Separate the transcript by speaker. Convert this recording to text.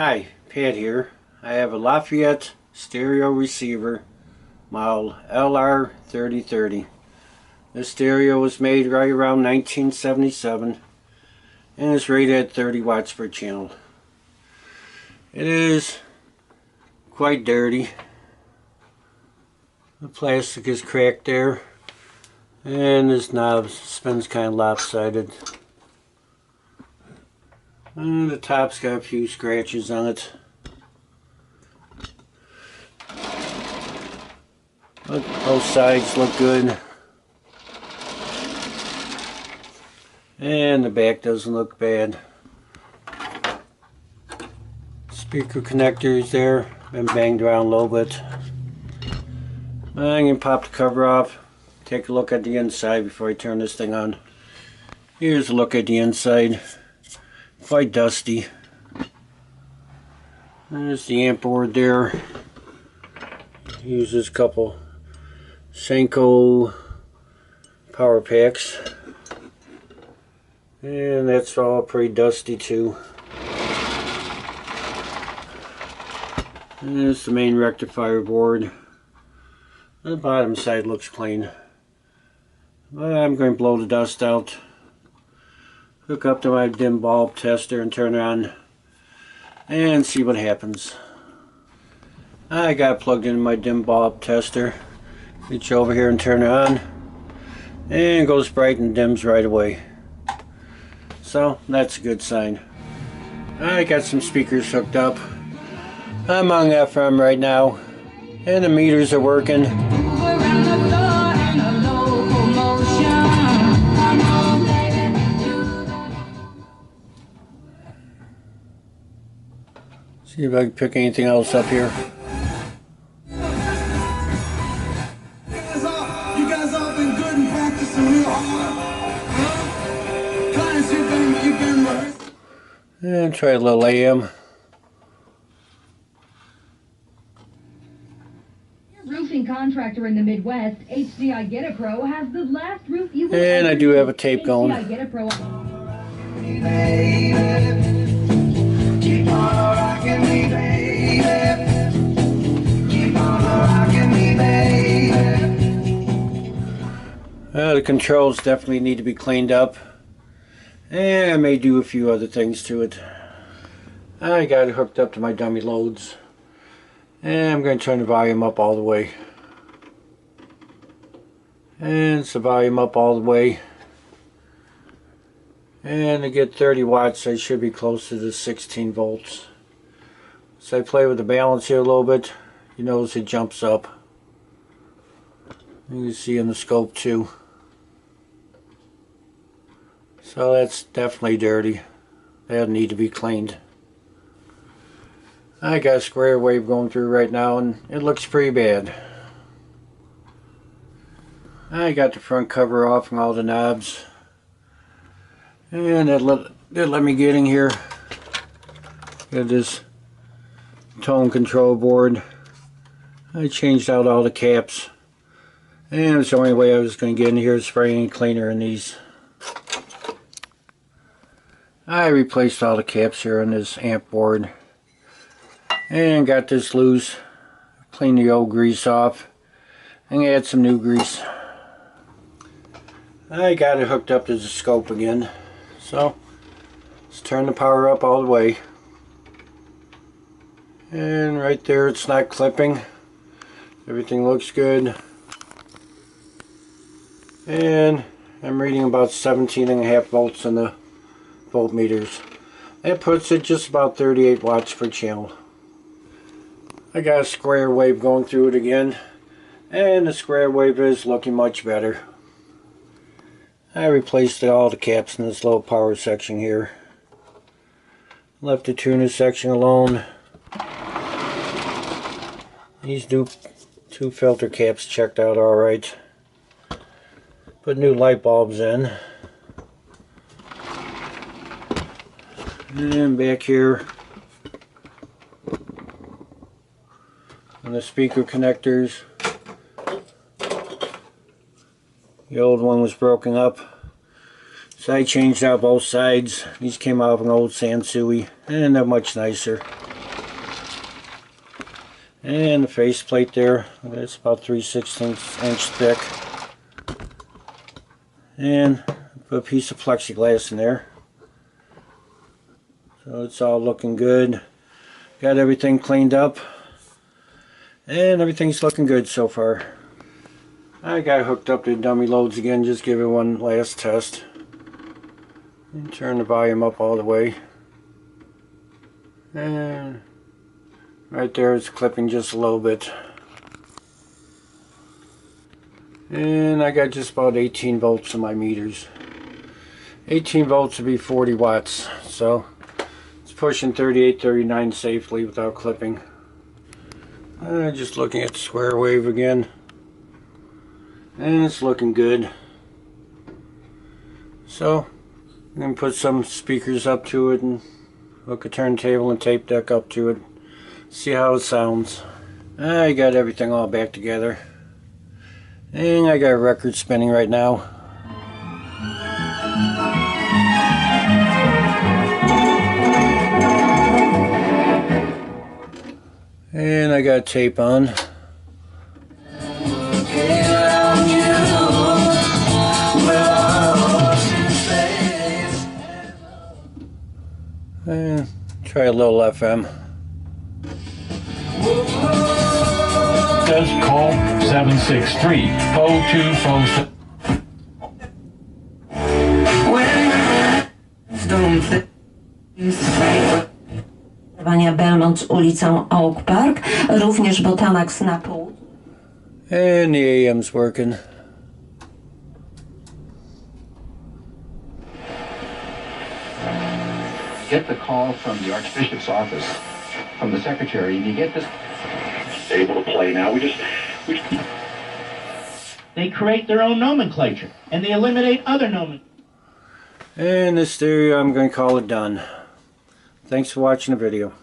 Speaker 1: Hi, Pat here. I have a Lafayette stereo receiver, model LR 3030. This stereo was made right around 1977 and is rated at 30 watts per channel. It is quite dirty. The plastic is cracked there and this knob spins kind of lopsided. And the top's got a few scratches on it. But both sides look good. And the back doesn't look bad. Speaker connectors there, been banged around a little bit. I'm going to pop the cover off, take a look at the inside before I turn this thing on. Here's a look at the inside. Quite dusty. There's the amp board there. Uses a couple Senko power packs. And that's all pretty dusty too. And there's the main rectifier board. The bottom side looks clean. But I'm going to blow the dust out. Hook up to my dim bulb tester and turn it on and see what happens. I got it plugged into my dim bulb tester. Reach over here and turn it on and it goes bright and dims right away. So that's a good sign. I got some speakers hooked up. I'm on FM right now and the meters are working. See if I can pick anything else up here.
Speaker 2: You guys all been good and practicing real hard. Clients, you've been rehearsing.
Speaker 1: And try a little AM.
Speaker 3: Roofing contractor in the Midwest, HDI Get It Pro, has the last roof you will
Speaker 1: And I do have a tape going.
Speaker 3: HDI Get It Pro.
Speaker 2: Keep on rocking me, baby. Keep on rocking me, baby.
Speaker 1: The controls definitely need to be cleaned up. And I may do a few other things to it. I got it hooked up to my dummy loads. And I'm going to turn the volume up all the way. And it's the volume up all the way. And to get 30 watts I should be close to the 16 volts. So I play with the balance here a little bit. You notice it jumps up. You can see in the scope too. So that's definitely dirty. That'll need to be cleaned. I got a square wave going through right now and it looks pretty bad. I got the front cover off and all the knobs. And that let me get in here. Got this tone control board. I changed out all the caps. And it's the only way I was going to get in here is spray any cleaner in these. I replaced all the caps here on this amp board. And got this loose. Clean the old grease off. And add some new grease. I got it hooked up to the scope again. So let's turn the power up all the way. And right there it's not clipping. Everything looks good. And I'm reading about 17.5 volts in the voltmeters. That puts it just about 38 watts per channel. I got a square wave going through it again. And the square wave is looking much better. I replaced all the caps in this little power section here. Left the tuner section alone. These two filter caps checked out alright. Put new light bulbs in. And back here on the speaker connectors. The old one was broken up, so I changed out both sides. These came out of an old Sansui, and they're much nicer. And the faceplate there, that's about 3/16 inch thick. And put a piece of plexiglass in there. So it's all looking good. Got everything cleaned up. And everything's looking good so far. I got hooked up to dummy loads again, just give it one last test. And turn the volume up all the way. And right there it's clipping just a little bit. And I got just about 18 volts in my meters. 18 volts would be 40 watts. So it's pushing 38, 39 safely without clipping. Just looking at the square wave again. And it's looking good. So I'm going to put some speakers up to it and hook a turntable and tape deck up to it. See how it sounds. I got everything all back together. And I got a record spinning right now. And I got tape on. And try a little FM.
Speaker 4: Says call 763-0247.
Speaker 5: Belmont z ulicą Oak Park, również Botanax na pół.
Speaker 1: And the AM's working.
Speaker 6: Get the call from the Archbishop's office, from the secretary, and you get this. Able to play now. We
Speaker 4: They create their own nomenclature, and they eliminate other nomenclature.
Speaker 1: And this stereo, I'm going to call it done. Thanks for watching the video.